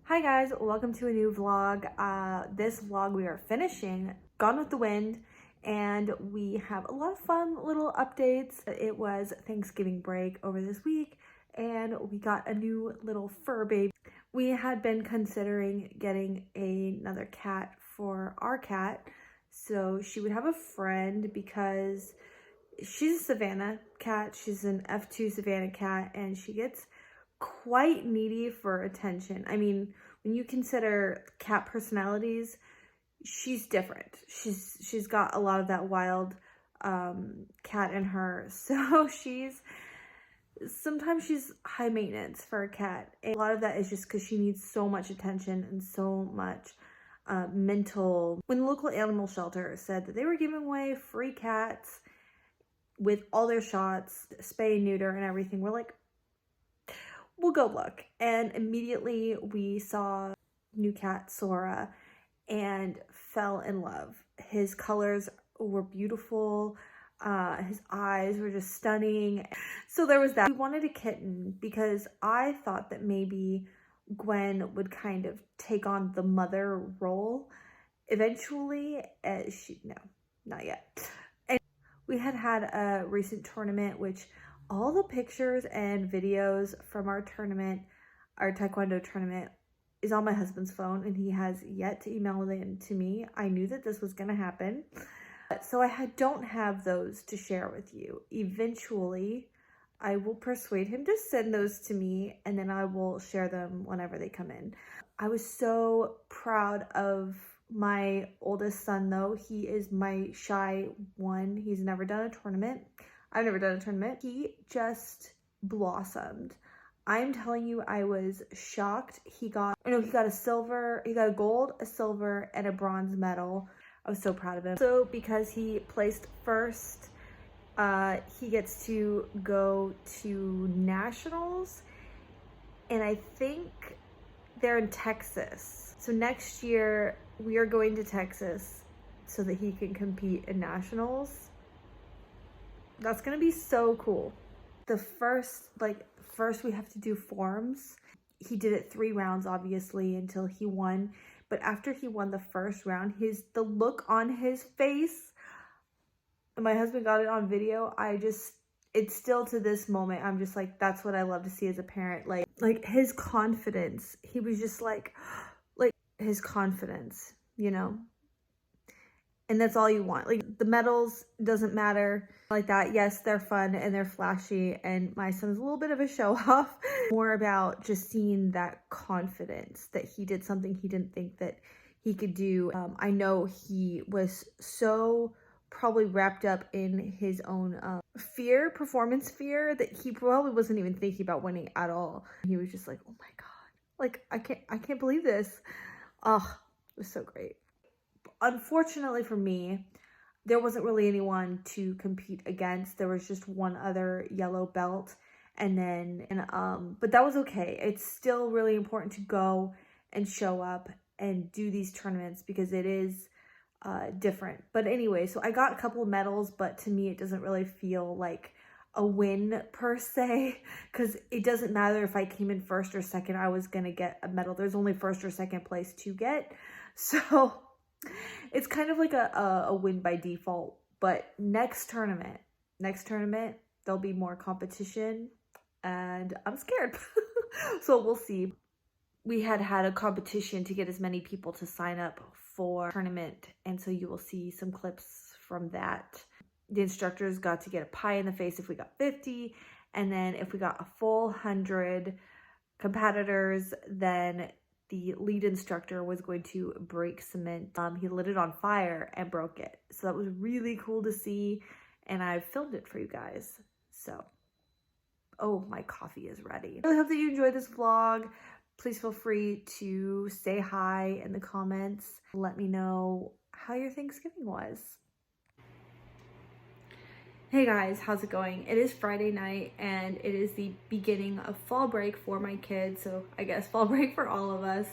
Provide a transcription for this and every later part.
Hi guys, welcome to a new vlog. This vlog we are finishing Gone with the Wind, and we have a lot of fun little updates. It was Thanksgiving break over this week and we got a new little fur baby. We had been considering getting another cat for our cat so she would have a friend because she's a Savannah cat. She's an F2 Savannah cat and she gets quite needy for attention. I mean, when you consider cat personalities, she's different. She's got a lot of that wild cat in her. So sometimes she's high maintenance for a cat. And a lot of that is just because she needs so much attention and so much mental. When the local animal shelter said that they were giving away free cats with all their shots, spay and neuter and everything, we're like, we'll go look. And immediately we saw new cat Sora and fell in love. His colors were beautiful. His eyes were just stunning. So there was that. We wanted a kitten because I thought that maybe Gwen would kind of take on the mother role eventually. No, not yet. And we had a recent tournament, which all the pictures and videos from our tournament, our taekwondo tournament, is on my husband's phone and he has yet to email them to me. I knew that this was going to happen. So I don't have those to share with you. Eventually, I will persuade him to send those to me and then I will share them whenever they come in. I was so proud of my oldest son though. He is my shy one. He's never done a tournament. I've never done a tournament. He just blossomed. I'm telling you, I was shocked. He got a silver, he got a gold, a silver, and a bronze medal. I was so proud of him. So because he placed first, he gets to go to nationals, and I think they're in Texas. So next year we are going to Texas so that he can compete in nationals. That's gonna be so cool. The first we have to do forms. He did it 3 rounds obviously until he won, but after he won the first round, the look on his face, and my husband got it on video, it's still to this moment, I'm just like, that's what I love to see as a parent. Like his confidence, he was just like his confidence, you know? And that's all you want. Like the medals doesn't matter like that. Yes, they're fun and they're flashy and my son's a little bit of a show off. More about just seeing that confidence that he did something he didn't think that he could do. I know he was so probably wrapped up in his own performance fear, that he probably wasn't even thinking about winning at all. He was just like, oh my God, like I can't believe this. Oh, it was so great. Unfortunately for me, there wasn't really anyone to compete against. There was just one other yellow belt, but that was okay. It's still really important to go and show up and do these tournaments because it is different. But anyway, so I got a couple of medals, but to me it doesn't really feel like a win per se, because it doesn't matter if I came in first or second, I was gonna get a medal. There's only first or second place to get, so it's kind of like a win by default. But next tournament, there'll be more competition and I'm scared. So we'll see. We had a competition to get as many people to sign up for tournament, and so you will see some clips from that. The instructors got to get a pie in the face if we got 50, and then if we got a full 100 competitors, then the lead instructor was going to break cement. He lit it on fire and broke it. So that was really cool to see, and I filmed it for you guys. So, oh, my coffee is ready. I really hope that you enjoyed this vlog. Please feel free to say hi in the comments. Let me know how your Thanksgiving was. Hey guys, how's it going? It is Friday night and it is the beginning of fall break for my kids, so I guess fall break for all of us.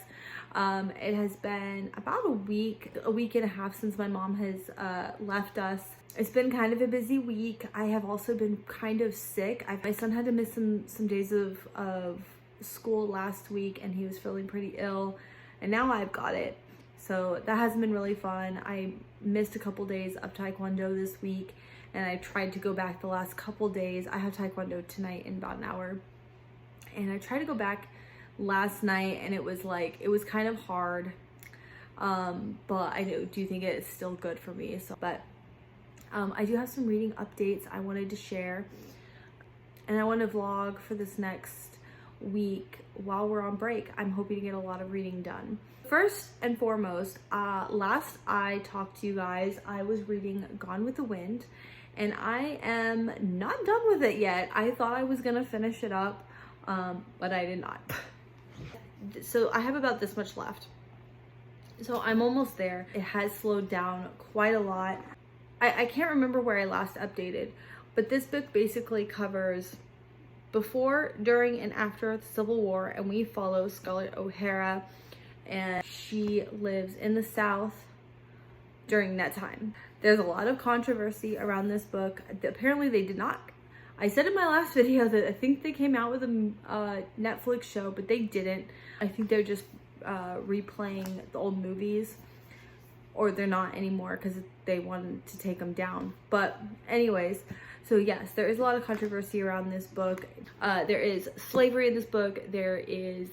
It has been about a week and a half since my mom has left us. It's been kind of a busy week. I have also been kind of sick. My son had to miss some days of school last week and he was feeling pretty ill, and now I've got it. So that has been really fun. I missed a couple days of taekwondo this week, and I tried to go back the last couple days. I have taekwondo tonight in about an hour, and I tried to go back last night, and it was kind of hard, but I do think it's still good for me. So, but I do have some reading updates I wanted to share, and I want to vlog for this next week while we're on break. I'm hoping to get a lot of reading done. First and foremost, last I talked to you guys, I was reading Gone with the Wind, and I am not done with it yet. I thought I was gonna finish it up, but I did not. So I have about this much left. So I'm almost there. It has slowed down quite a lot. I can't remember where I last updated, but this book basically covers before, during, and after the Civil War, and we follow Scarlett O'Hara, and she lives in the South during that time. There's a lot of controversy around this book. Apparently they did not. I said in my last video that I think they came out with a Netflix show, but they didn't. I think they're just replaying the old movies, or they're not anymore because they wanted to take them down. But anyways, so yes, there is a lot of controversy around this book. There is slavery in this book. There is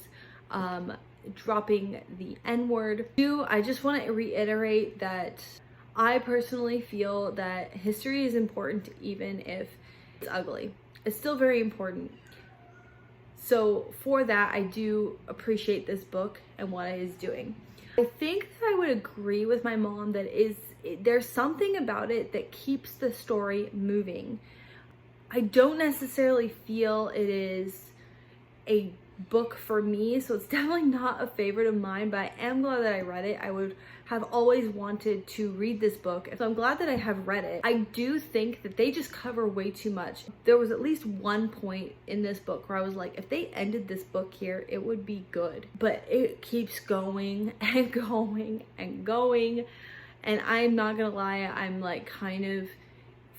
dropping the N-word. I just want to reiterate that I personally feel that history is important even if it's ugly. It's still very important. So for that, I do appreciate this book and what it is doing. I think that I would agree with my mom that there's something about it that keeps the story moving. I don't necessarily feel it is a book for me, so it's definitely not a favorite of mine, but I am glad that I read it. I would have always wanted to read this book, so I'm glad that I have read it. I do think that they just cover way too much. There was at least one point in this book where I was like, if they ended this book here, it would be good. But it keeps going and going and going, and I'm not gonna lie, I'm like kind of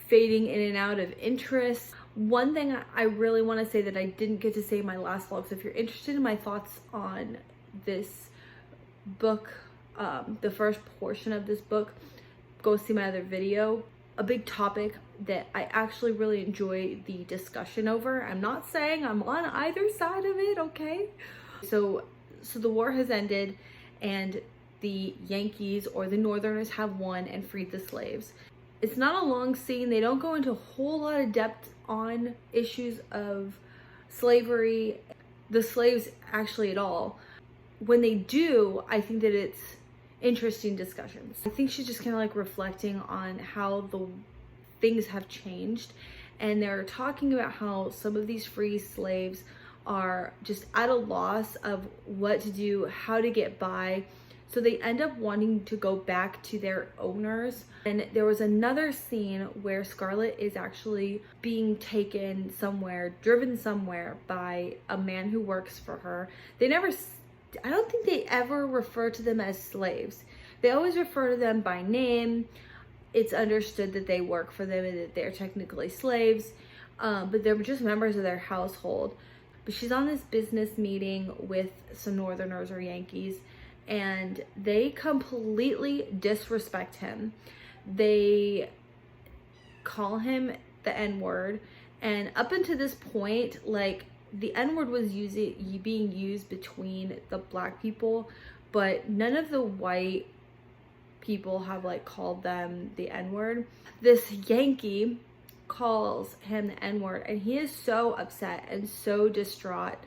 fading in and out of interest. One thing I really want to say that I didn't get to say in my last vlog, so if you're interested in my thoughts on this book, the first portion of this book, go see my other video. A big topic that I actually really enjoy the discussion over. I'm not saying I'm on either side of it, okay? So the war has ended, and the Yankees, or the Northerners, have won and freed the slaves. It's not a long scene. They don't go into a whole lot of depth on issues of slavery, the slaves actually at all. When they do, I think that it's interesting discussions. I think she's just kind of like reflecting on how the things have changed, and they're talking about how some of these free slaves are just at a loss of what to do, how to get by. So they end up wanting to go back to their owners. And there was another scene where Scarlett is actually being taken somewhere, driven somewhere by a man who works for her. I don't think they ever refer to them as slaves. They always refer to them by name. It's understood that they work for them and that they're technically slaves, but they're just members of their household. But she's on this business meeting with some Northerners or Yankees, and they completely disrespect him. They call him the N-word, and up until this point, like, the N-word was being used between the black people, but none of the white people have like called them the N-word. This Yankee calls him the N-word, and he is so upset and so distraught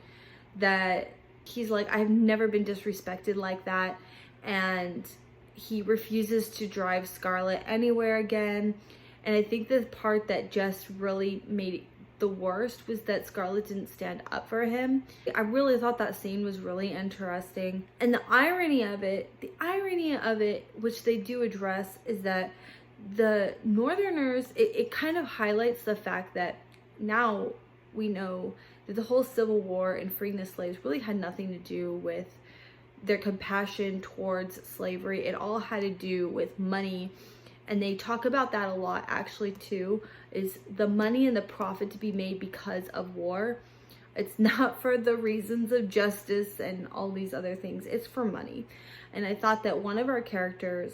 that he's like, I've never been disrespected like that, and he refuses to drive Scarlett anywhere again. And I think the part that just really made it the worst was that Scarlett didn't stand up for him. I really thought that scene was really interesting. And the irony of it, which they do address, is that the Northerners, it kind of highlights the fact that now we know that the whole Civil War and freeing the slaves really had nothing to do with their compassion towards slavery. It all had to do with money. And they talk about that a lot actually too, is the money and the profit to be made because of war. It's not for the reasons of justice and all these other things. It's for money. And I thought that one of our characters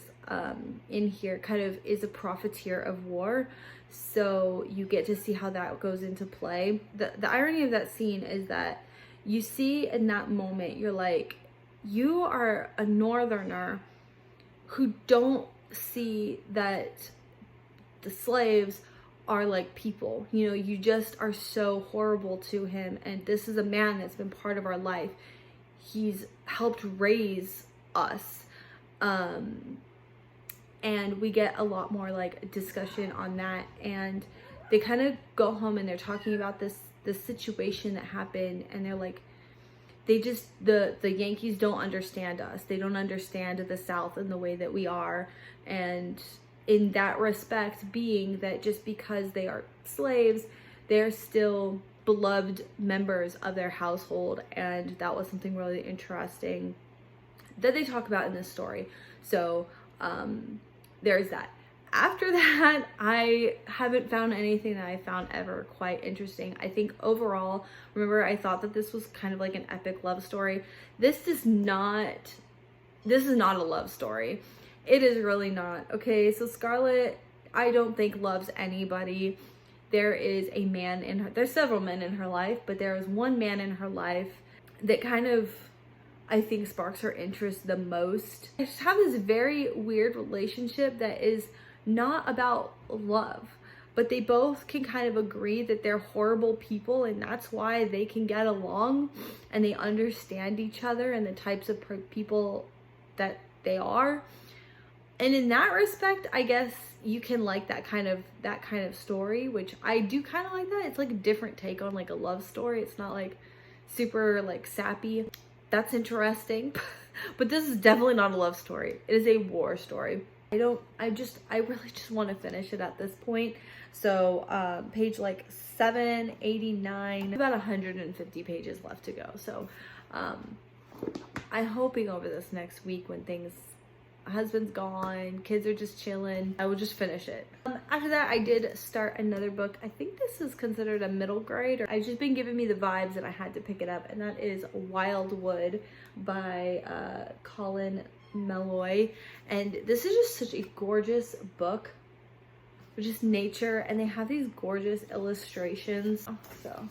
in here kind of is a profiteer of war. So you get to see how that goes into play. The irony of that scene is that you see in that moment, you're like, you are a northerner who don't see that the slaves are like people. You know, you just are so horrible to him, and this is a man that's been part of our life. He's helped raise us, and we get a lot more like discussion on that. And they kind of go home and they're talking about this situation that happened, and they're like, they just, the Yankees don't understand us. They don't understand the South in the way that we are. And in that respect, being that just because they are slaves, they're still beloved members of their household. And that was something really interesting that they talk about in this story. So there's that. After that, I haven't found anything that I found ever quite interesting. I think overall, remember, I thought that this was kind of like an epic love story. This is not a love story. It is really not. Okay, so Scarlett, I don't think loves anybody. There is a man in her, there's several men in her life, but there is one man in her life that kind of, I think, sparks her interest the most. I just have this very weird relationship that is not about love, but they both can kind of agree that they're horrible people, and that's why they can get along and they understand each other and the types of people that they are. And in that respect, I guess you can like that kind of story, which I do kind of like that. It's like a different take on like a love story. It's not like super like sappy. That's interesting. But this is definitely not a love story. It is a war story. I really just want to finish it at this point. So page like 789, about 150 pages left to go. So I'm hoping over this next week, when husband's gone, kids are just chilling, I will just finish it. After that, I did start another book. I think this is considered a middle grade. I've just been giving me the vibes and I had to pick it up, and that is Wildwood by Colin Meloy. And this is just such a gorgeous book, with just nature, and they have these gorgeous illustrations. So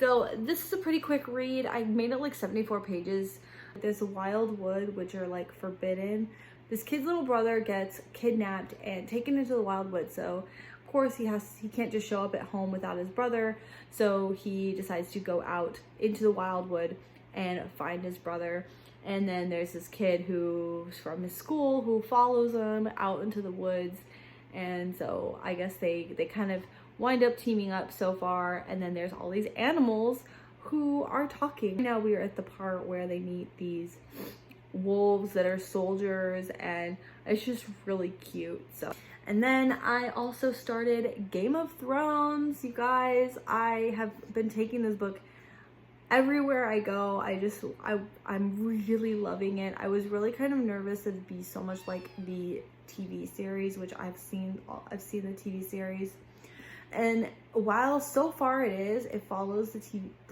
So this is a pretty quick read. I made it like 74 pages. There's Wildwood, which are like forbidden. This kid's little brother gets kidnapped and taken into the wildwood. So of course he can't just show up at home without his brother. So he decides to go out into the wildwood and find his brother. And then there's this kid who's from his school who follows him out into the woods. And so I guess they kind of wind up teaming up so far. And then there's all these animals who are talking. Now we are at the part where they meet these wolves that are soldiers, and it's just really cute. So, and then I also started Game of Thrones, you guys. I have been taking this book everywhere I go. I'm really loving it. I was really kind of nervous that it'd be so much like the TV series, which I've seen the TV series. And while so far it follows the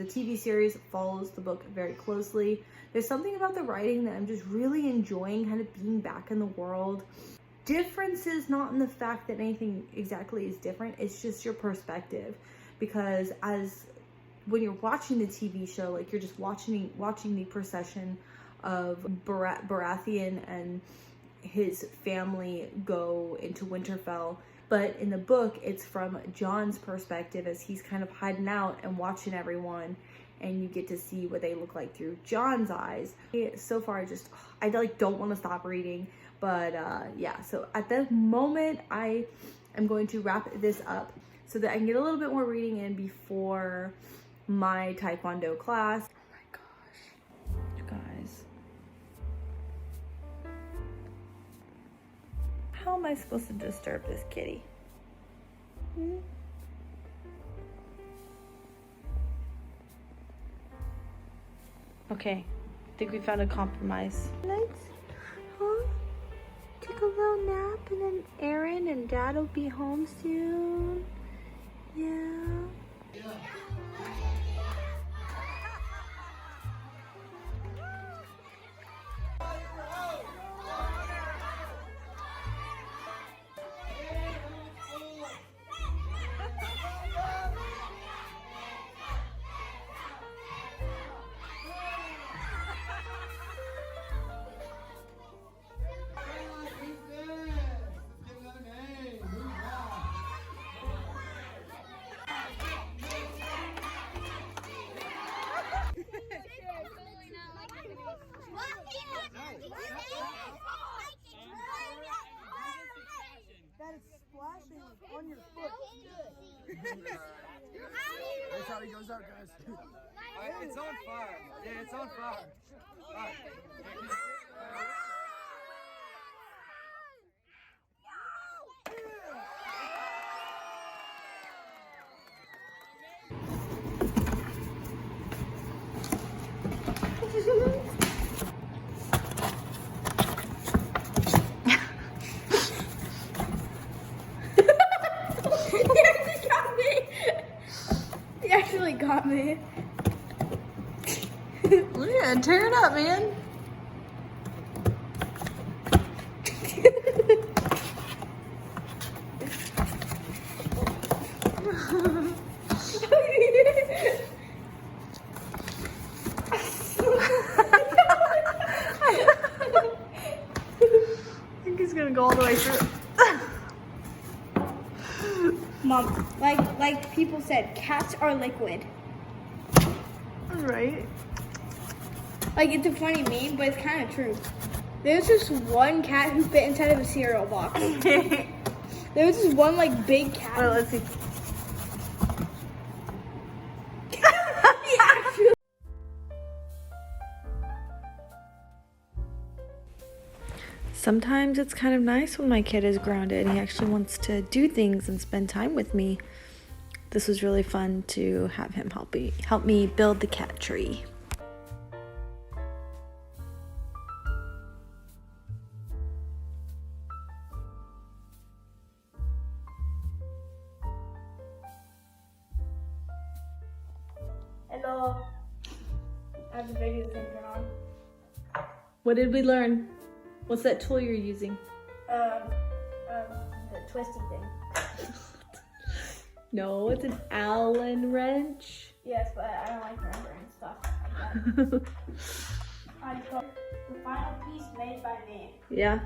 TV series follows the book very closely. There's something about the writing that I'm just really enjoying, kind of being back in the world. Difference is not in the fact that anything exactly is different. It's just your perspective, because when you're watching the TV show, like you're just watching the procession of Baratheon and his family go into Winterfell. But in the book, it's from John's perspective as he's kind of hiding out and watching everyone, and you get to see what they look like through John's eyes. So far, I don't want to stop reading, but yeah. So at the moment, I am going to wrap this up so that I can get a little bit more reading in before my taekwondo class. Oh my gosh, you guys. How am I supposed to disturb this kitty? Okay, I think we found a compromise. Nice, huh? Take a little little nap and then Aaron and Dad will be home soon. Yeah. That is splashing on your foot. That's how he goes out, guys. It's on fire. Yeah, it's on fire. He actually got me. Yeah, tear it up, man. I think he's gonna go all the way through. Mom, like people said, cats are liquid. Right. Like, it's a funny meme, but it's kind of true. There's just one cat who fit inside of a cereal box. There was this one, like, big cat. Well, let's see. Sometimes it's kind of nice when my kid is grounded and he actually wants to do things and spend time with me. This was really fun to have him help me build the cat tree. Hello. I have the video thing on. What did we learn? What's that tool you're using? The twisty thing. No, it's an Allen wrench. Yes, but I don't like remembering stuff like that. I got the final piece made by me. Yeah.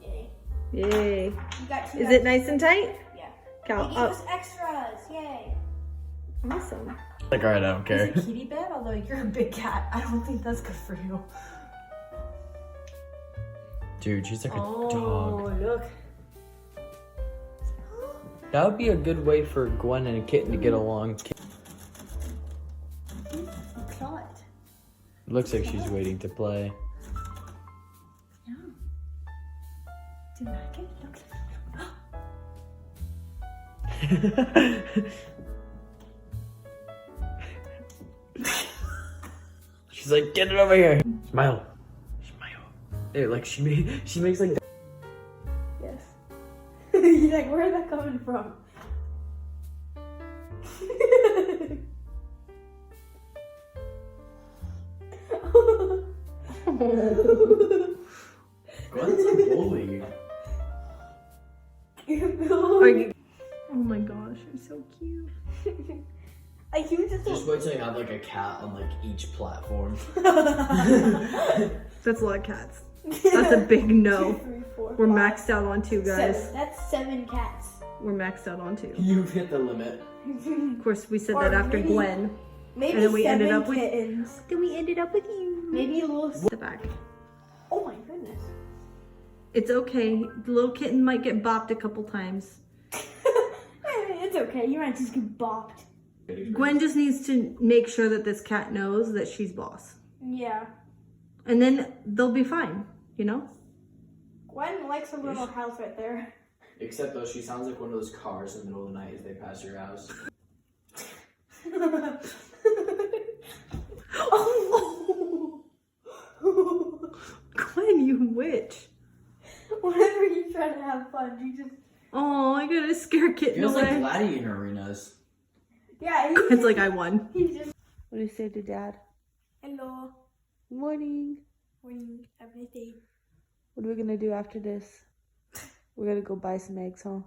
Yay. Yay. You got two. Is it nice and tight? Yeah. Cal, They gave us extras. Yay. awesome. Like, alright, I don't care. Is it kitty bed? Although you're a big cat, I don't think that's good for you. Dude, she's like a Oh, dog. look. That would be a good way for Gwen and a kitten to get along. Saw it. Looks like she's waiting to play. Yeah. Do you like it? She's like, get it over here. Smile. Smile. Hey, like she makes like Yes. He's like, where's that coming from? Gwen's a bully. Are you? Oh my gosh, you're so cute. Like, he was just wait till you have like a cat on like each platform. That's a lot of cats. That's a big no. 2, 3, 4, We're 5, maxed out on 2, guys. 7. That's 7 cats. We're maxed out on 2. You've hit the limit. Of course, we said Or that after maybe- Gwen. Maybe And then we 7 ended up with- kittens. Then we ended up with you. Maybe a little. The back. Oh my goodness. It's okay. The little kitten might get bopped a couple times. It's okay. You might just get bopped. Gwen just needs to make sure that this cat knows that she's boss. Yeah. And then they'll be fine, you know? Gwen likes a little house right there. Except though she sounds like one of those cars in the middle of the night as they pass your house. Oh. Gwen, you witch. Whatever fun. He just. Oh, I gotta scare kitten Feels like away. gladiator arenas. Yeah. It's like I won. He just. What do you say to Dad? Hello. Morning. Morning. Have a nice day. What are we gonna do after this? We're gonna go buy some eggs, huh?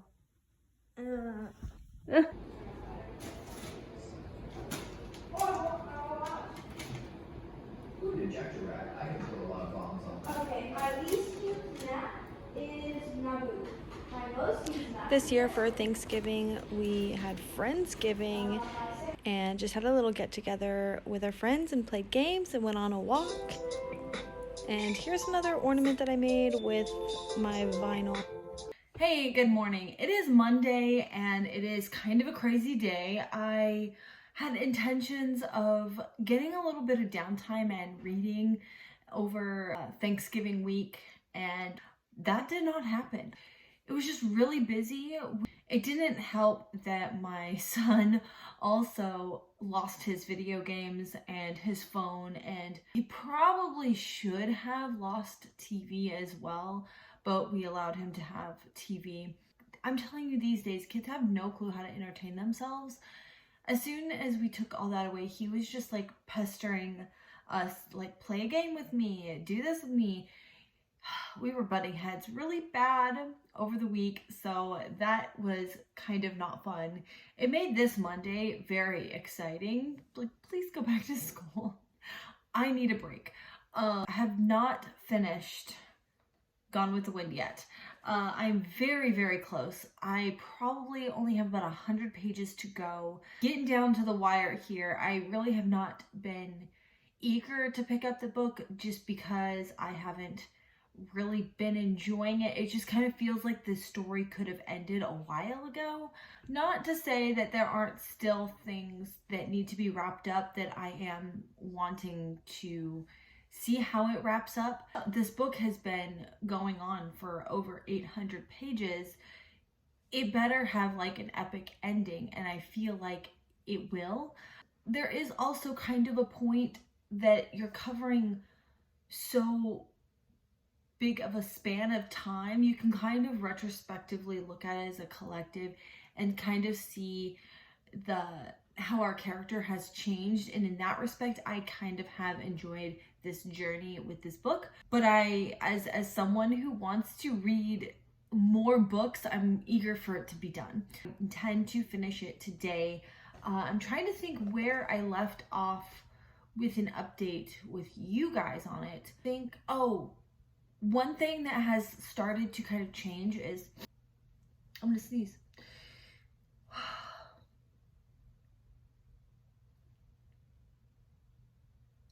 Ejector rack. I can throw a lot of bombs on. Okay, my least used snack is Nabu. My most used snack. This year for Thanksgiving, we had Friendsgiving and just had a little get together with our friends and played games and went on a walk. And here's another ornament that I made with my vinyl. Hey, good morning. It is Monday and it is kind of a crazy day. I had intentions of getting a little bit of downtime and reading over Thanksgiving week, and that did not happen. It was just really busy. It didn't help that my son also lost his video games and his phone, and he probably should have lost TV as well, but we allowed him to have TV. I'm telling you, these days, kids have no clue how to entertain themselves. As soon as we took all that away, he was just like pestering us, like, play a game with me, do this with me. We were butting heads really bad over the week, so that was kind of not fun. It made this Monday very exciting. Like, please go back to school. I need a break. I have not finished Gone with the Wind yet. I'm very, very close. I probably only have about 100 pages to go. Getting down to the wire here. I really have not been eager to pick up the book just because I haven't really been enjoying it. It just kind of feels like this story could have ended a while ago. Not to say that there aren't still things that need to be wrapped up that I am wanting to see how it wraps up. This book has been going on for over 800 pages. It better have like an epic ending, and I feel like it will. There is also kind of a point that you're covering so big of a span of time. You can kind of retrospectively look at it as a collective and kind of see how our character has changed, and in that respect I kind of have enjoyed this journey with this book. But I, as someone who wants to read more books, I'm eager for it to be done. I intend to finish it today. I'm trying to think where I left off with an update with you guys on it. One thing that has started to kind of change is, I'm gonna sneeze.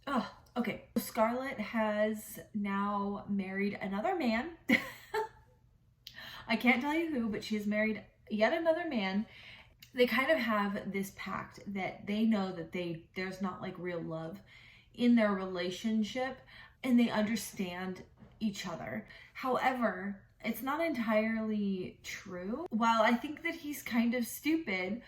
Oh, okay. Scarlett has now married another man. I can't tell you who, but she has married yet another man. They kind of have this pact that they know that there's not like real love in their relationship, and they understand each other. However, it's not entirely true. While I think that he's kind of stupid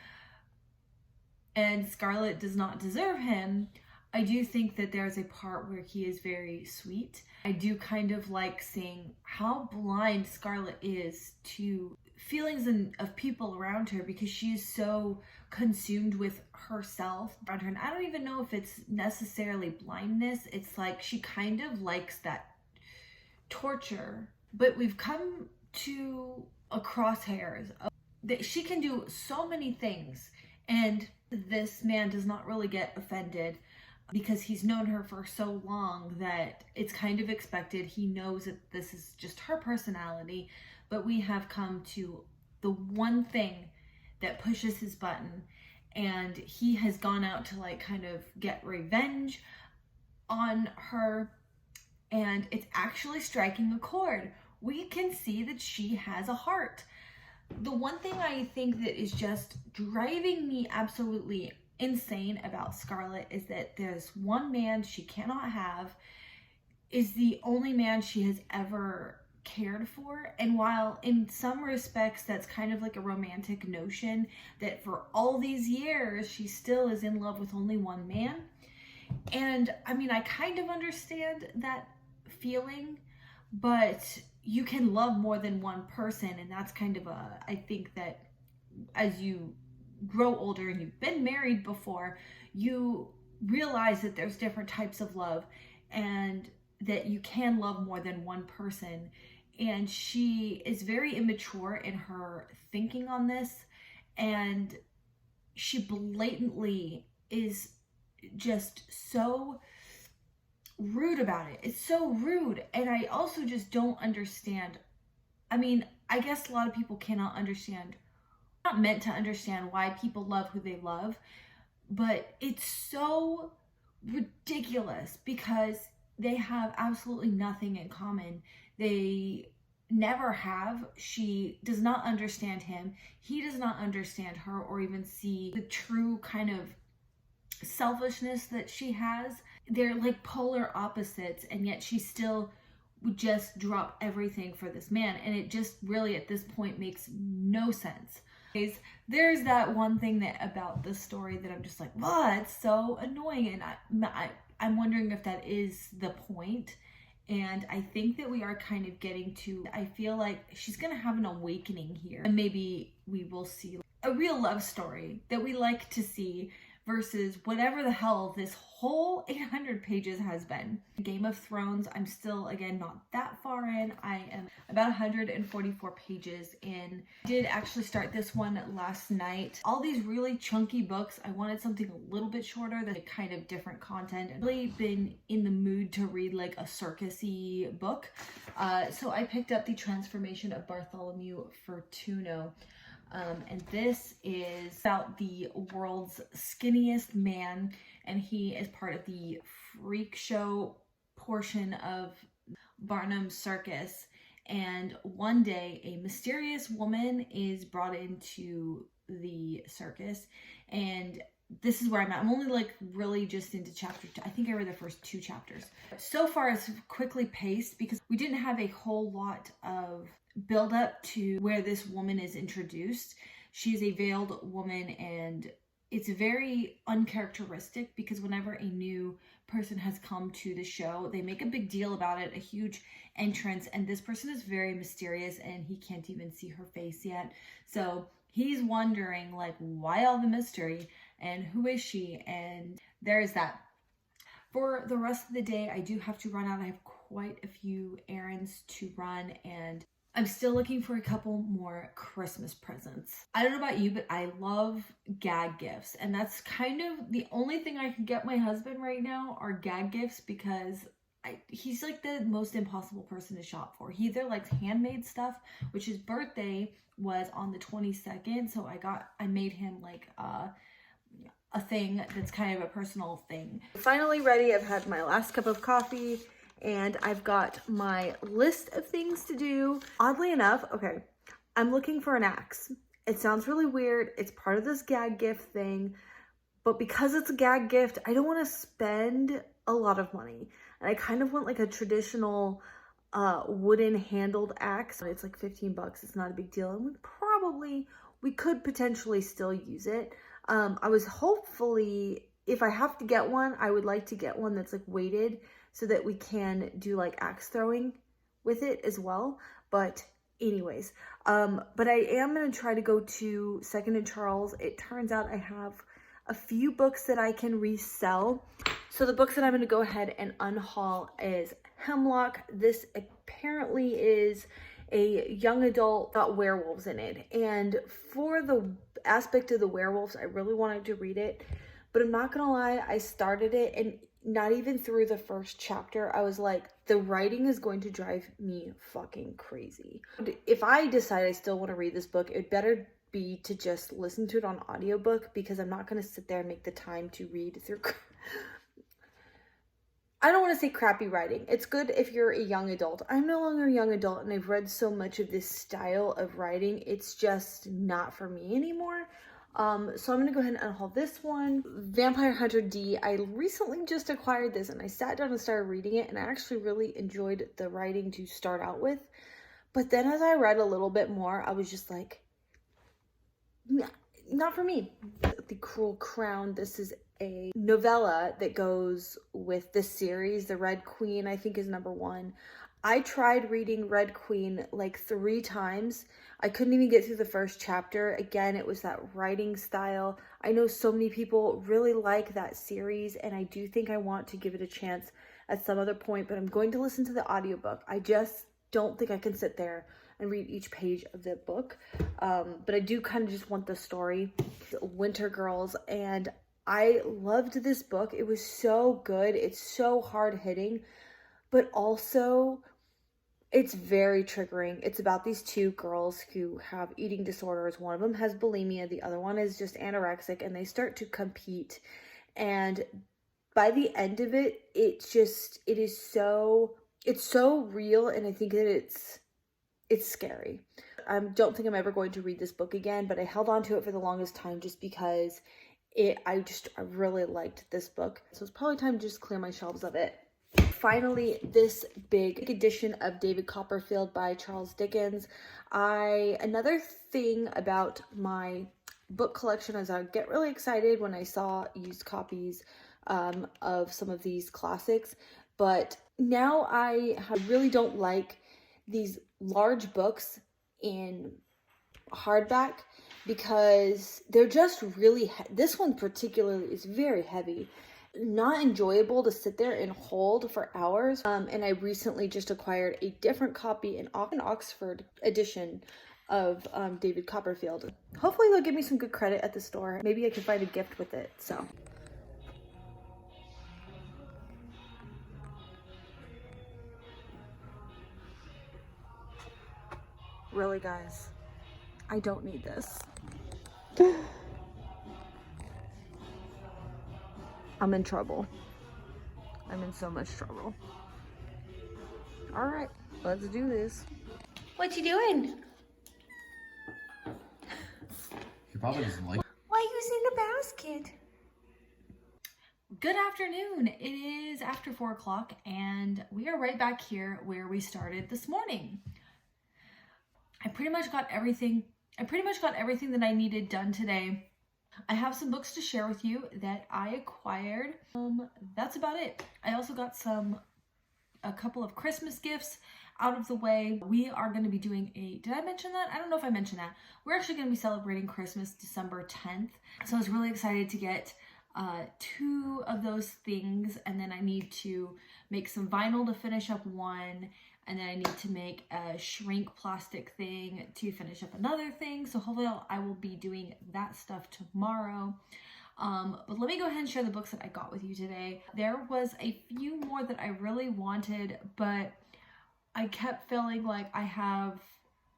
and Scarlett does not deserve him, I do think that there's a part where he is very sweet. I do kind of like seeing how blind Scarlett is to feelings of people around her, because she is so consumed with herself around her. And I don't even know if it's necessarily blindness. It's like she kind of likes that torture. But we've come to a crosshairs that she can do so many things, and this man does not really get offended because he's known her for so long that it's kind of expected. He knows that this is just her personality, but we have come to the one thing that pushes his button, and he has gone out to like kind of get revenge on her, and it's actually striking a chord. We can see that she has a heart. The one thing I think that is just driving me absolutely insane about Scarlett is that there's one man she cannot have, is the only man she has ever cared for. And while in some respects that's kind of like a romantic notion, that for all these years she still is in love with only one man. And I mean, I kind of understand that feeling, but you can love more than one person. And that's kind of I think that as you grow older and you've been married before, you realize that there's different types of love and that you can love more than one person. And she is very immature in her thinking on this, and she blatantly is just so rude about it. It's so rude. And I also just don't understand. I mean, I guess a lot of people cannot understand, not meant to understand why people love who they love, but it's so ridiculous because they have absolutely nothing in common. They never have. She does not understand him. He does not understand her or even see the true kind of selfishness that she has. They're like polar opposites, and yet she still would just drop everything for this man. And it just really at this point makes no sense. There's that one thing that about this story that I'm just like, wow, it's so annoying. And I'm wondering if that is the point. And I think that we are kind of getting to, I feel like she's gonna have an awakening here, and maybe we will see a real love story that we like to see versus whatever the hell this whole 800 pages has been. Game of Thrones, I'm still, again, not that far in. I am about 144 pages in. I did actually start this one last night. All these really chunky books, I wanted something a little bit shorter, that kind of different content. I've really been in the mood to read like a circus-y book. So I picked up The Transformation of Bartholomew Fortuno. And this is about the world's skinniest man, and he is part of the freak show portion of Barnum Circus. And one day a mysterious woman is brought into the circus, and this is where I'm at. I'm only like really just into chapter 2. I think I read the first 2 chapters. So far it's quickly paced because we didn't have a whole lot of build up to where this woman is introduced. She's a veiled woman, and it's very uncharacteristic because whenever a new person has come to the show, they make a big deal about it, a huge entrance, and this person is very mysterious and he can't even see her face yet. So he's wondering like, why all the mystery and who is she? And there's that. For the rest of the day, I do have to run out. I have quite a few errands to run, and I'm still looking for a couple more Christmas presents. I don't know about you, but I love gag gifts. And that's kind of the only thing I can get my husband right now are gag gifts, because he's like the most impossible person to shop for. He either likes handmade stuff, which his birthday was on the 22nd. So I made him like a thing that's kind of a personal thing. Finally ready. I've had my last cup of coffee, and I've got my list of things to do. Oddly enough, okay, I'm looking for an axe. It sounds really weird. It's part of this gag gift thing, but because it's a gag gift, I don't want to spend a lot of money. And I kind of want like a traditional wooden handled axe. It's like 15 bucks. It's not a big deal. And we could potentially still use it. I was hopefully, if I have to get one, I would like to get one that's like weighted, so that we can do like axe throwing with it as well. But anyways, but I am going to try to go to Second and Charles. It turns out I have a few books that I can resell. So the books that I'm going to go ahead and unhaul is Hemlock. This apparently is a young adult, got werewolves in it. And for the aspect of the werewolves, I really wanted to read it. But I'm not going to lie, I started it, and not even through the first chapter, I was like, the writing is going to drive me fucking crazy. If I decide I still want to read this book, it better be to just listen to it on audiobook, because I'm not going to sit there and make the time to read through. I don't want to say crappy writing. It's good if you're a young adult. I'm no longer a young adult, and I've read so much of this style of writing. It's just not for me anymore. So I'm going to go ahead and unhaul this one. Vampire Hunter D. I recently just acquired this, and I sat down and started reading it, and I actually really enjoyed the writing to start out with. But then as I read a little bit more, I was just like, not for me. The Cruel Crown. This is a novella that goes with this series. The Red Queen, I think, is #1. I tried reading Red Queen like 3 times. I couldn't even get through the first chapter. Again, it was that writing style. I know so many people really like that series, and I do think I want to give it a chance at some other point, but I'm going to listen to the audiobook. I just don't think I can sit there and read each page of the book. But I do kind of just want the story. Winter Girls, and I loved this book. It was so good. It's so hard hitting, but also it's very triggering. It's about these 2 girls who have eating disorders. One of them has bulimia, the other one is just anorexic, and they start to compete. And by the end of it, it's so real, and I think that it's scary. I don't think I'm ever going to read this book again, but I held on to it for the longest time just because I really liked this book. So it's probably time to just clear my shelves of it. Finally, this big edition of David Copperfield by Charles Dickens. Another thing about my book collection is I get really excited when I saw used copies of some of these classics, but now I really don't like these large books in hardback because they're just really this one particularly is very heavy, not enjoyable to sit there and hold for hours. And I recently just acquired a different copy, an Oxford edition of David Copperfield. Hopefully they'll give me some good credit at the store. Maybe I can find a gift with it. So really, guys, I don't need this. I'm in trouble. I'm in so much trouble. All right, let's do this. What you doing? He probably doesn't like. Why are you using the basket? Good afternoon. It is after 4 o'clock and we are right back here where we started this morning. I pretty much got everything that I needed done today. I have some books to share with you that I acquired. That's about it. I also got a couple of Christmas gifts out of the way. We are going to be doing did I mention that? I don't know if I mentioned that. We're actually going to be celebrating Christmas December 10th. So I was really excited to get 2 of those things, and then I need to make some vinyl to finish up one, and then I need to make a shrink plastic thing to finish up another thing. So hopefully I will be doing that stuff tomorrow. But let me go ahead and share the books that I got with you today. There was a few more that I really wanted, but I kept feeling like I have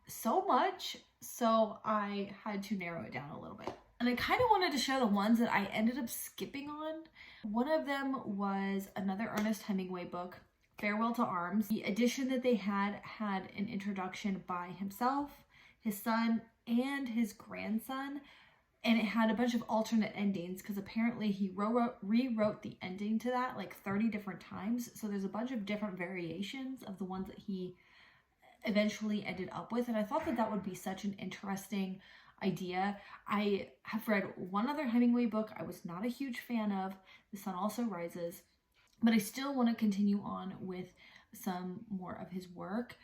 so much, so I had to narrow it down a little bit. And I kind of wanted to share the ones that I ended up skipping on. One of them was another Ernest Hemingway book, Farewell to Arms. The edition that they had an introduction by himself, his son, and his grandson. And it had a bunch of alternate endings because apparently he rewrote the ending to that like 30 different times. So there's a bunch of different variations of the ones that he eventually ended up with. And I thought that would be such an interesting idea. I have read one other Hemingway book I was not a huge fan of, The Sun Also Rises, but I still want to continue on with some more of his work.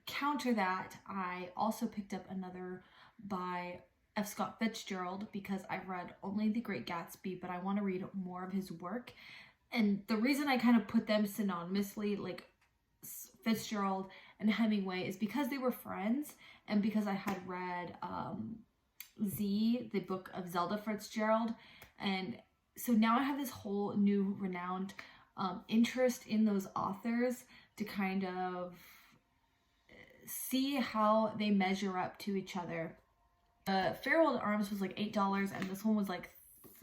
Counter that, I also picked up another by F. Scott Fitzgerald because I've read only The Great Gatsby, but I want to read more of his work. And the reason I kind of put them synonymously, like Fitzgerald and Hemingway, is because they were friends and because I had read Z, the book of Zelda Fitzgerald. And so now I have this whole new renowned interest in those authors to kind of see how they measure up to each other. Farewell to Arms was like $8 and this one was like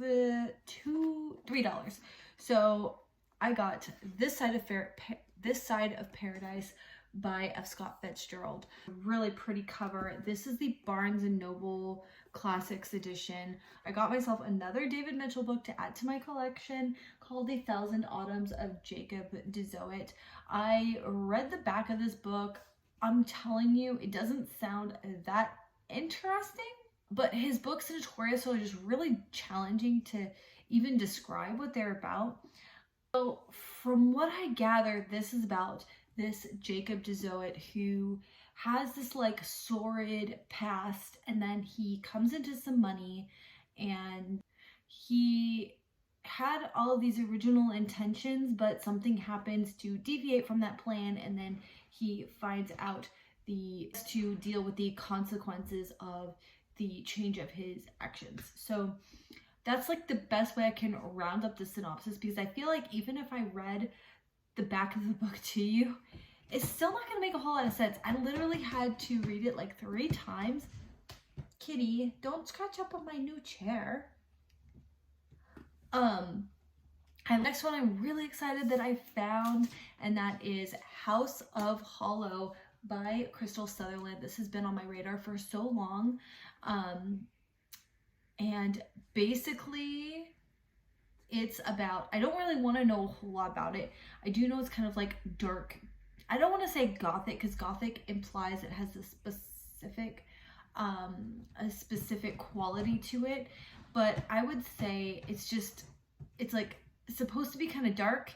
$3. So I got This Side of Paradise by F. Scott Fitzgerald. Really pretty cover. This is the Barnes & Noble Classics edition. I got myself another David Mitchell book to add to my collection called The Thousand Autumns of Jacob de Zoet. I read the back of this book. I'm telling you, it doesn't sound that interesting, but his books notoriously are just really challenging to even describe what they're about. So from what I gather, this is about this Jacob DeZoet who has this like sordid past, and then he comes into some money, and he had all of these original intentions, but something happens to deviate from that plan, and then he finds out to deal with the consequences of the change of his actions. So that's like the best way I can round up the synopsis, because I feel like even if I read the back of the book to you, it's still not going to make a whole lot of sense. I literally had to read it like 3 times. Kitty, don't scratch up on my new chair. And next one I'm really excited that I found, and that is House of Hollow by Crystal Sutherland. This has been on my radar for so long. And basically it's about, I don't really want to know a whole lot about it. I do know it's kind of like dark. I don't want to say gothic, because gothic implies it has a specific quality to it, but I would say it's like supposed to be kind of dark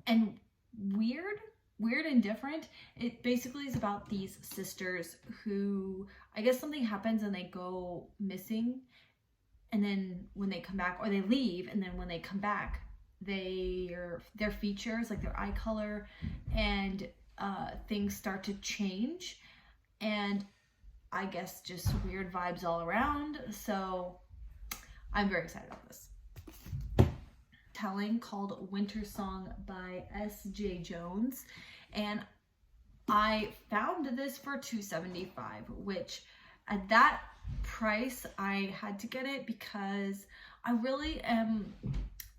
and weird and different. It basically is about these sisters who, I guess something happens and they go missing, and then when they come back, or they leave, and then when they come back, their features, like their eye color and things start to change, and I guess just weird vibes all around. So I'm very excited about this. Telling called Winter Song by S.J. Jones, and I found this for $2.75, which at that price I had to get it because I really am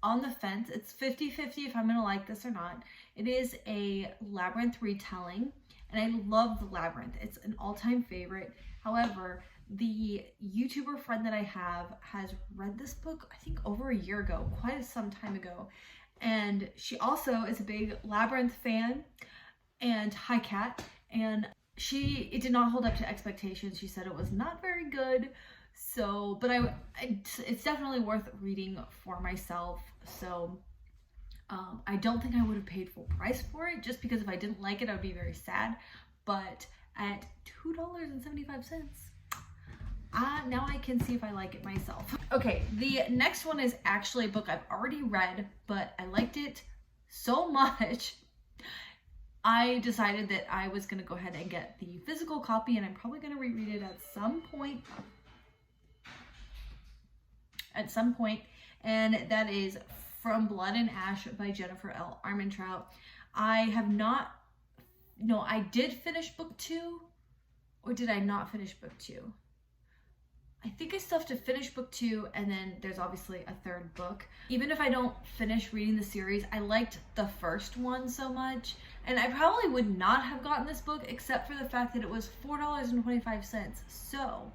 on the fence. It's 50-50 if I'm gonna like this or not. It is a Labyrinth retelling, and I love the Labyrinth. It's an all-time favorite. However, the YouTuber friend that I have has read this book, I think over a year ago, quite some time ago. And she also is a big Labyrinth fan, and hi Kat. And it did not hold up to expectations. She said it was not very good. So, but it's definitely worth reading for myself. So, I don't think I would have paid full price for it, just because if I didn't like it, I would be very sad. But at $2.75, now I can see if I like it myself. Okay, the next one is actually a book I've already read, but I liked it so much, I decided that I was going to go ahead and get the physical copy, and I'm probably going to reread it at some point. And that is From Blood and Ash by Jennifer L. Armentrout. I did finish book 2, or did I not finish book 2? I think I still have to finish book 2, and then there's obviously a third book. Even if I don't finish reading the series, I liked the first one so much, and I probably would not have gotten this book except for the fact that it was $4.25. So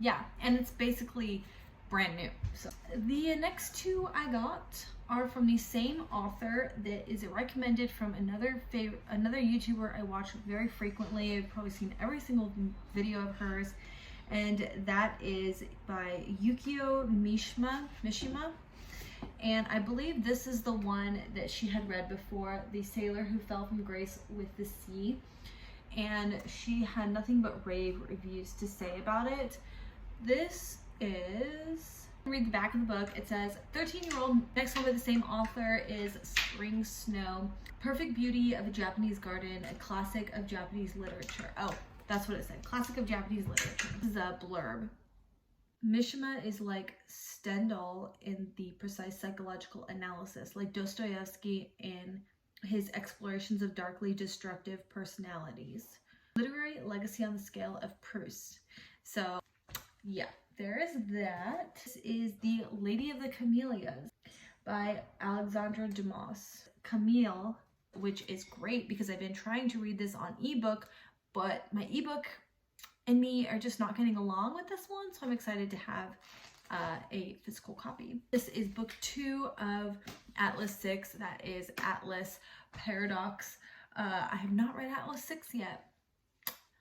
yeah, and it's basically brand new. So the next 2 I got are from the same author that is recommended from another YouTuber I watch very frequently. I've probably seen every single video of hers, and that is by Yukio Mishima. And I believe this is the one that she had read before, The Sailor Who Fell from Grace with the Sea. And she had nothing but rave reviews to say about it. This is, read the back of the book. It says 13-year-old. Next one by the same author is Spring Snow, Perfect Beauty of a Japanese Garden, a classic of Japanese literature. Oh, that's what it said, classic of Japanese literature. This is a blurb. Mishima is like Stendhal in the precise psychological analysis, like Dostoevsky in his explorations of darkly destructive personalities. Literary legacy on the scale of Proust. So yeah, there is that. This is The Lady of the Camellias by Alexandra Dumas. Camille, which is great because I've been trying to read this on ebook, but my ebook and me are just not getting along with this one, so I'm excited to have a physical copy. This is book 2 of Atlas 6. That is Atlas Paradox. I have not read Atlas 6 yet.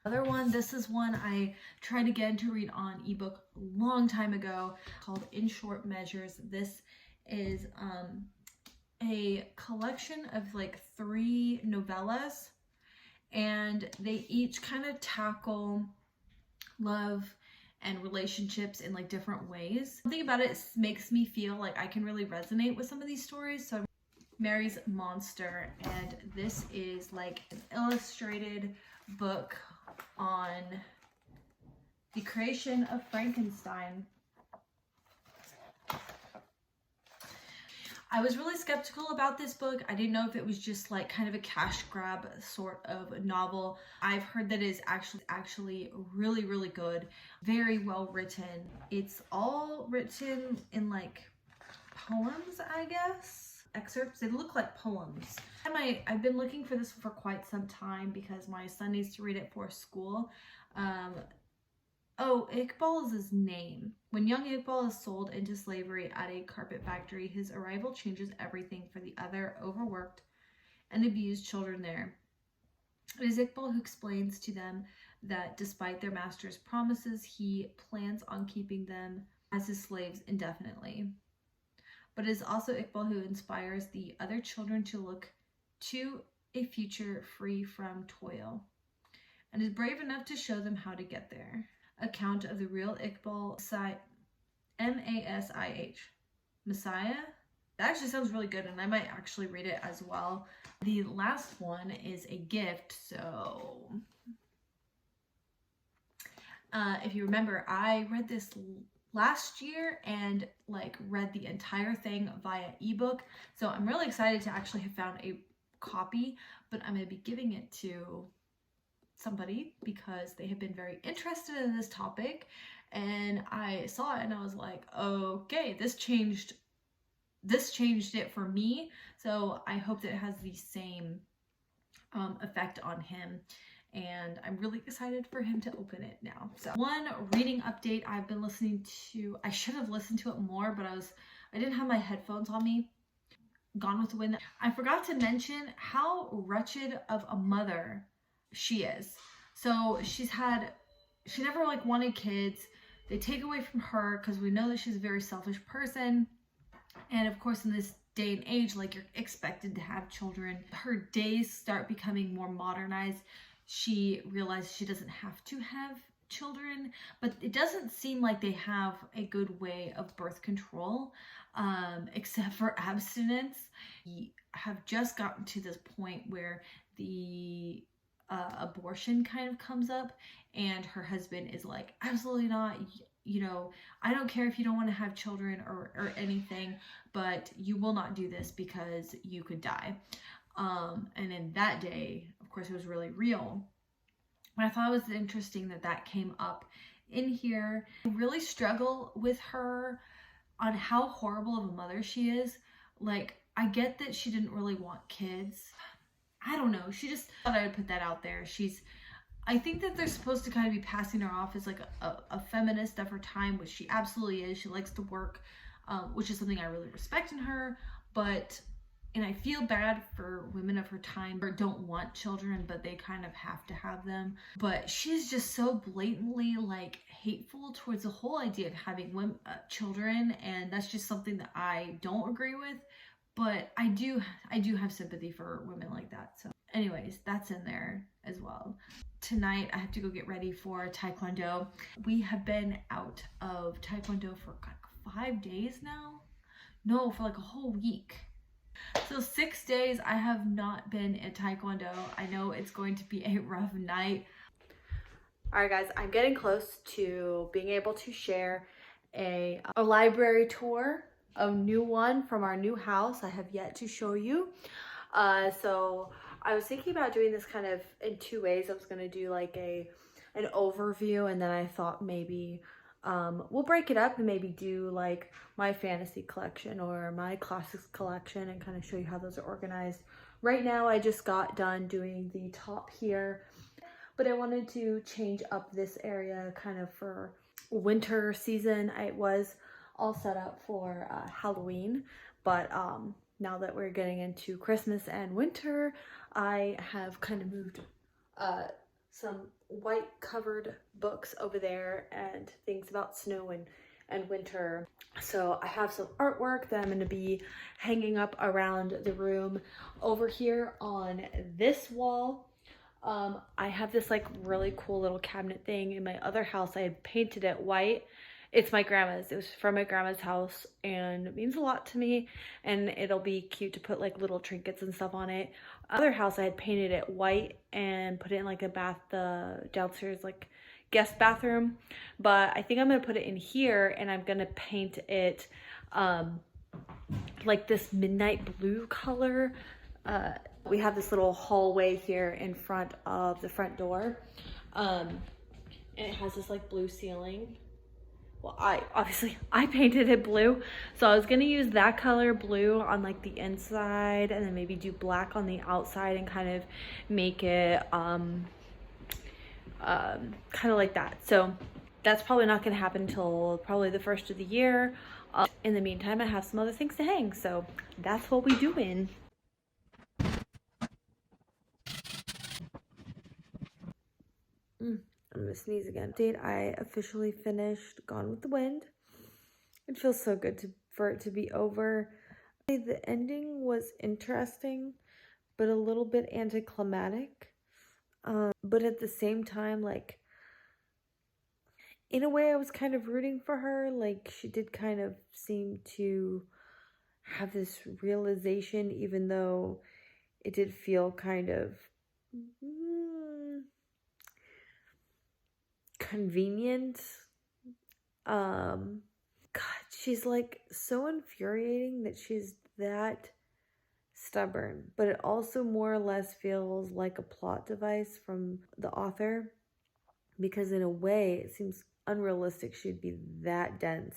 Other one, this is one I tried again to read on ebook a long time ago, called In Short Measures. This is a collection of like 3 novellas, and they each kind of tackle love and relationships in like different ways. Something about it makes me feel like I can really resonate with some of these stories. So Mary's Monster, and this is like an illustrated book on the creation of Frankenstein. I was really skeptical about this book. I didn't know if it was just like kind of a cash grab sort of novel. I've heard that it is actually really, really good, very well written. It's all written in like poems, I guess, excerpts. They look like poems. I've been looking for this for quite some time because my son needs to read it for school. Oh, Iqbal is his name. When young Iqbal is sold into slavery at a carpet factory, his arrival changes everything for the other overworked and abused children there. It is Iqbal who explains to them that despite their master's promises, he plans on keeping them as his slaves indefinitely. But it is also Iqbal who inspires the other children to look to a future free from toil, and is brave enough to show them how to get there. Account of the real Iqbal Masih. Messiah? That actually sounds really good, and I might actually read it as well. The last one is a gift, so if you remember, I read this last year and like read the entire thing via ebook, so I'm really excited to actually have found a copy, but I'm going to be giving it to somebody because they have been very interested in this topic, and I saw it and I was like, okay, this changed it for me, so I hope that it has the same effect on him, and I'm really excited for him to open it now. So one reading update I've been listening to, I should have listened to it more, but I didn't have my headphones on me. Gone with the Wind. I forgot to mention how wretched of a mother she is. So she never like wanted kids. They take away from her because we know that she's a very selfish person, and of course in this day and age, like, you're expected to have children. Her days start becoming more modernized. She realizes she doesn't have to have children, but it doesn't seem like they have a good way of birth control, except for abstinence. We have just gotten to this point where the abortion kind of comes up, and her husband is like, absolutely not, you know, I don't care if you don't want to have children or anything, but you will not do this because you could die. And in that day, of course, it was really real. But I thought it was interesting that came up in here. I really struggle with her on how horrible of a mother she is. Like, I get that she didn't really want kids. I don't know. She just thought I would put that out there. I think that they're supposed to kind of be passing her off as like a feminist of her time, which she absolutely is. She likes to work, which is something I really respect in her. And I feel bad for women of her time who don't want children, but they kind of have to have them. But she's just so blatantly like hateful towards the whole idea of having children, and that's just something that I don't agree with. But I do have sympathy for women like that. So anyways, that's in there as well. Tonight I have to go get ready for taekwondo. We have been out of taekwondo for like 5 days now. No, for like a whole week. So 6 days I have not been at taekwondo. I know it's going to be a rough night. All right, guys, I'm getting close to being able to share a library tour, a new one from our new house. I have yet to show you. So I was thinking about doing this kind of in 2 ways. I was going to do like an overview, and then I thought maybe we'll break it up and maybe do like my fantasy collection or my classics collection and kind of show you how those are organized. Right now I just got done doing the top here, but I wanted to change up this area kind of for winter season. It was all set up for Halloween, but now that we're getting into Christmas and winter, I have kind of moved some white covered books over there and things about snow and winter. So I have some artwork that I'm going to be hanging up around the room. Over here on this wall, I have this like really cool little cabinet thing. In my other house, I had painted it white. It's my grandma's. It was from my grandma's house and it means a lot to me, and it'll be cute to put like little trinkets and stuff on it. Other house, I had painted it white and put it in like the downstairs like guest bathroom, but I think I'm gonna put it in here, and I'm gonna paint it like this midnight blue color. We have this little hallway here in front of the front door, and it has this like blue ceiling. Well, I painted it blue, so I was gonna use that color blue on like the inside, and then maybe do black on the outside and kind of make it kind of like that. So that's probably not gonna happen until probably the first of the year. In the meantime, I have some other things to hang, so that's what we doing. I'm gonna sneeze again. I officially finished Gone with the Wind. It feels so good for it to be over. The ending was interesting, but a little bit anticlimactic. But at the same time, like, in a way I was kind of rooting for her. Like, she did kind of seem to have this realization, even though it did feel kind of convenient. God, she's like so infuriating that she's that stubborn, but it also more or less feels like a plot device from the author, because in a way it seems unrealistic she'd be that dense.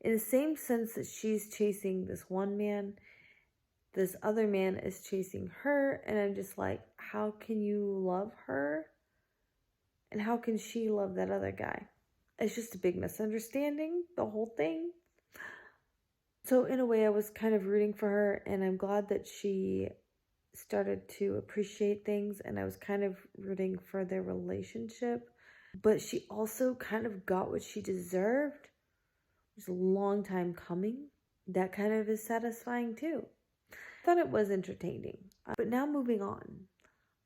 In the same sense that she's chasing this one man, this other man is chasing her, and I'm just like, how can you love her? And how can she love that other guy? It's just a big misunderstanding, the whole thing. So in a way, I was kind of rooting for her, and I'm glad that she started to appreciate things, and I was kind of rooting for their relationship. But she also kind of got what she deserved. It was a long time coming. That kind of is satisfying too. I thought it was entertaining. But now moving on.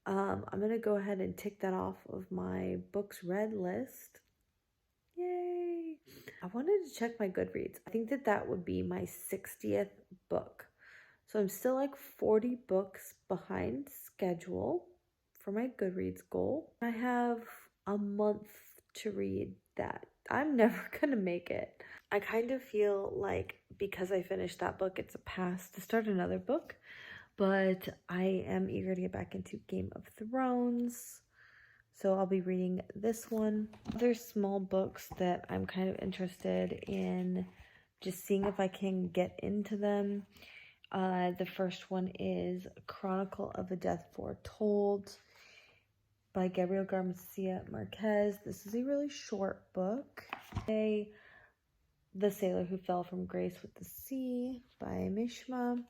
I'm going to go ahead and tick that off of my books read list. Yay! I wanted to check my Goodreads. I think that would be my 60th book. So I'm still like 40 books behind schedule for my Goodreads goal. I have a month to read that. I'm never going to make it. I kind of feel like because I finished that book, it's a pass to start another book. But I am eager to get back into Game of Thrones. So I'll be reading this one. Other small books that I'm kind of interested in just seeing if I can get into them. The first one is Chronicle of a Death Foretold by Gabriel Garcia Marquez. This is a really short book. The Sailor Who Fell from Grace with the Sea by Mishma.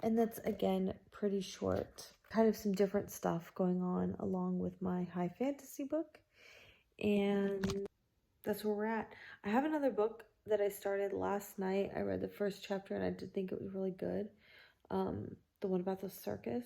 And that's, again, pretty short. Kind of some different stuff going on along with my high fantasy book. And that's where we're at. I have another book that I started last night. I read the first chapter and I did think it was really good. The one about the circus.